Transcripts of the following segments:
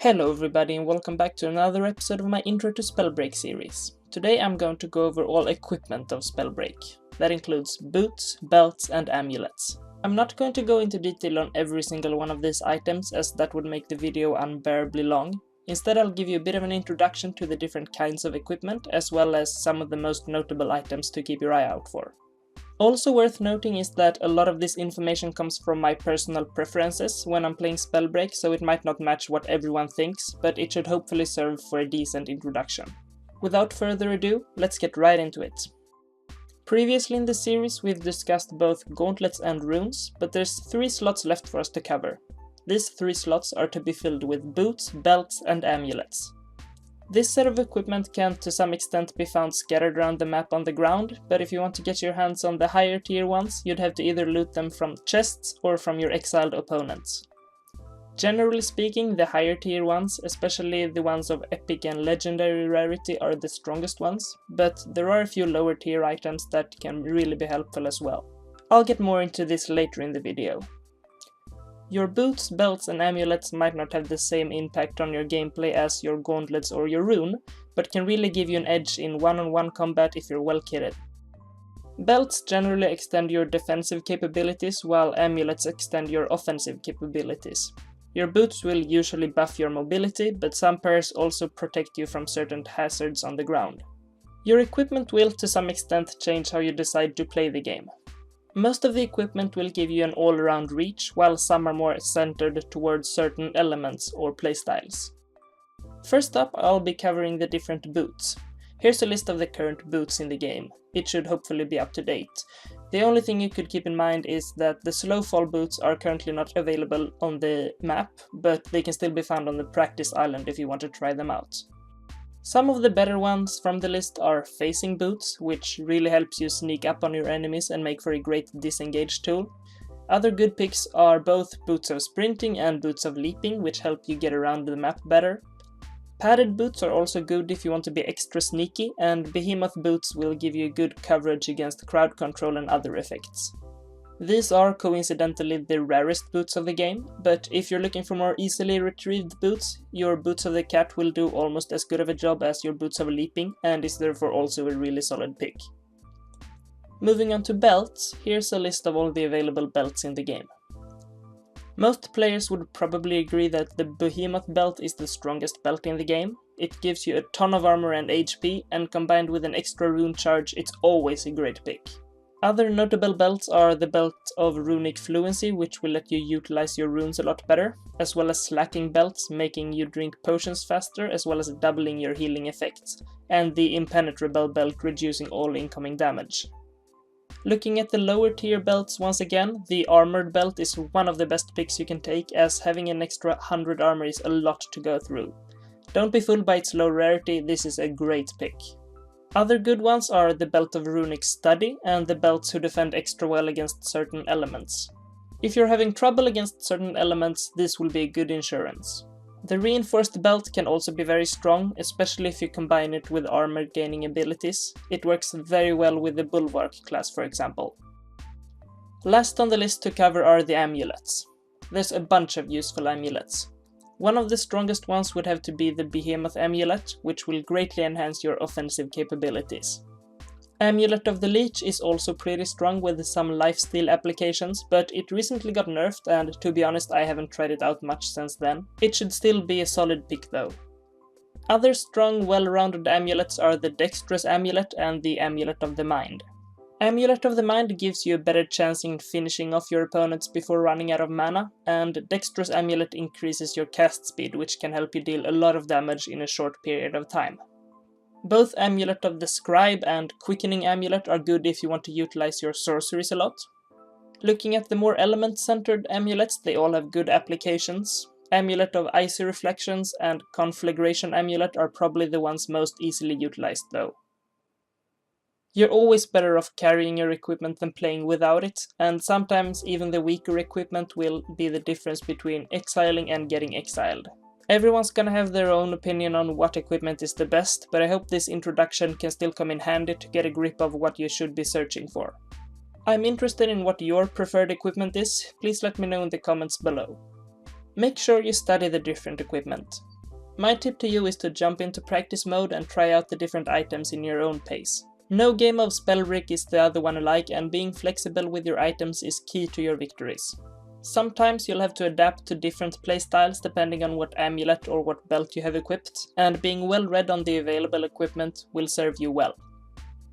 Hello everybody and welcome back to another episode of my Intro to Spellbreak series. Today I'm going to go over all equipment of Spellbreak. That includes boots, belts and amulets. I'm not going to go into detail on every single one of these items as that would make the video unbearably long. Instead I'll give you a bit of an introduction to the different kinds of equipment as well as some of the most notable items to keep your eye out for. Also worth noting is that a lot of this information comes from my personal preferences when I'm playing Spellbreak, so it might not match what everyone thinks, but it should hopefully serve for a decent introduction. Without further ado, let's get right into it. Previously in the series we've discussed both gauntlets and runes, but there's 3 slots left for us to cover. These 3 slots are to be filled with boots, belts and amulets. This set of equipment can to some extent be found scattered around the map on the ground, but if you want to get your hands on the higher tier ones, you'd have to either loot them from chests or from your exiled opponents. Generally speaking, the higher tier ones, especially the ones of epic and legendary rarity, are the strongest ones, but there are a few lower tier items that can really be helpful as well. I'll get more into this later in the video. Your boots, belts and amulets might not have the same impact on your gameplay as your gauntlets or your rune, but can really give you an edge in one-on-one combat if you're well kitted. Belts generally extend your defensive capabilities, while amulets extend your offensive capabilities. Your boots will usually buff your mobility, but some pairs also protect you from certain hazards on the ground. Your equipment will to some extent change how you decide to play the game. Most of the equipment will give you an all-around reach, while some are more centered towards certain elements or playstyles. First up, I'll be covering the different boots. Here's a list of the current boots in the game. It should hopefully be up to date. The only thing you could keep in mind is that the slow fall boots are currently not available on the map, but they can still be found on the practice island if you want to try them out. Some of the better ones from the list are facing boots, which really helps you sneak up on your enemies and make for a great disengage tool. Other good picks are both boots of sprinting and boots of leaping, which help you get around the map better. Padded boots are also good if you want to be extra sneaky, and behemoth boots will give you good coverage against crowd control and other effects. These are coincidentally the rarest boots of the game, but if you're looking for more easily retrieved boots, your boots of the cat will do almost as good of a job as your boots of leaping, and is therefore also a really solid pick. Moving on to belts, here's a list of all the available belts in the game. Most players would probably agree that the behemoth belt is the strongest belt in the game. It gives you a ton of armor and HP, and combined with an extra rune charge, it's always a great pick. Other notable belts are the belt of runic fluency, which will let you utilize your runes a lot better, as well as slacking belts, making you drink potions faster, as well as doubling your healing effects, and the impenetrable belt, reducing all incoming damage. Looking at the lower tier belts once again, the armored belt is one of the best picks you can take, as having an extra 100 armor is a lot to go through. Don't be fooled by its low rarity, this is a great pick. Other good ones are the belt of runic study and the belts who defend extra well against certain elements. If you're having trouble against certain elements, this will be a good insurance. The reinforced belt can also be very strong, especially if you combine it with armor gaining abilities. It works very well with the bulwark class, for example. Last on the list to cover are the amulets. There's a bunch of useful amulets. One of the strongest ones would have to be the behemoth amulet, which will greatly enhance your offensive capabilities. Amulet of the Leech is also pretty strong with some lifesteal applications, but it recently got nerfed and to be honest I haven't tried it out much since then. It should still be a solid pick though. Other strong, well-rounded amulets are the Dexterous Amulet and the Amulet of the Mind. Amulet of the Mind gives you a better chance in finishing off your opponents before running out of mana, and Dexterous Amulet increases your cast speed, which can help you deal a lot of damage in a short period of time. Both Amulet of the Scribe and Quickening Amulet are good if you want to utilize your sorceries a lot. Looking at the more element-centered amulets, they all have good applications. Amulet of Icy Reflections and Conflagration Amulet are probably the ones most easily utilized though. You're always better off carrying your equipment than playing without it, and sometimes even the weaker equipment will be the difference between exiling and getting exiled. Everyone's gonna have their own opinion on what equipment is the best, but I hope this introduction can still come in handy to get a grip of what you should be searching for. I'm interested in what your preferred equipment is, please let me know in the comments below. Make sure you study the different equipment. My tip to you is to jump into practice mode and try out the different items in your own pace. No game of Spellbreak is the other one alike, and being flexible with your items is key to your victories. Sometimes you'll have to adapt to different playstyles depending on what amulet or what belt you have equipped, and being well read on the available equipment will serve you well.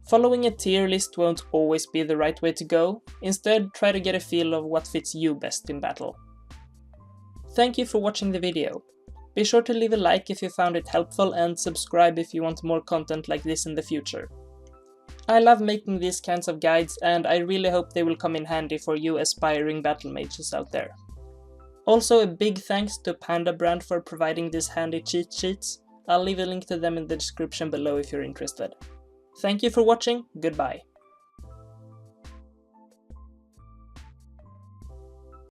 Following a tier list won't always be the right way to go. Instead, try to get a feel of what fits you best in battle. Thank you for watching the video. Be sure to leave a like if you found it helpful, and subscribe if you want more content like this in the future. I love making these kinds of guides, and I really hope they will come in handy for you aspiring battle mages out there. Also, a big thanks to Panda Brand for providing these handy cheat sheets. I'll leave a link to them in the description below if you're interested. Thank you for watching, goodbye.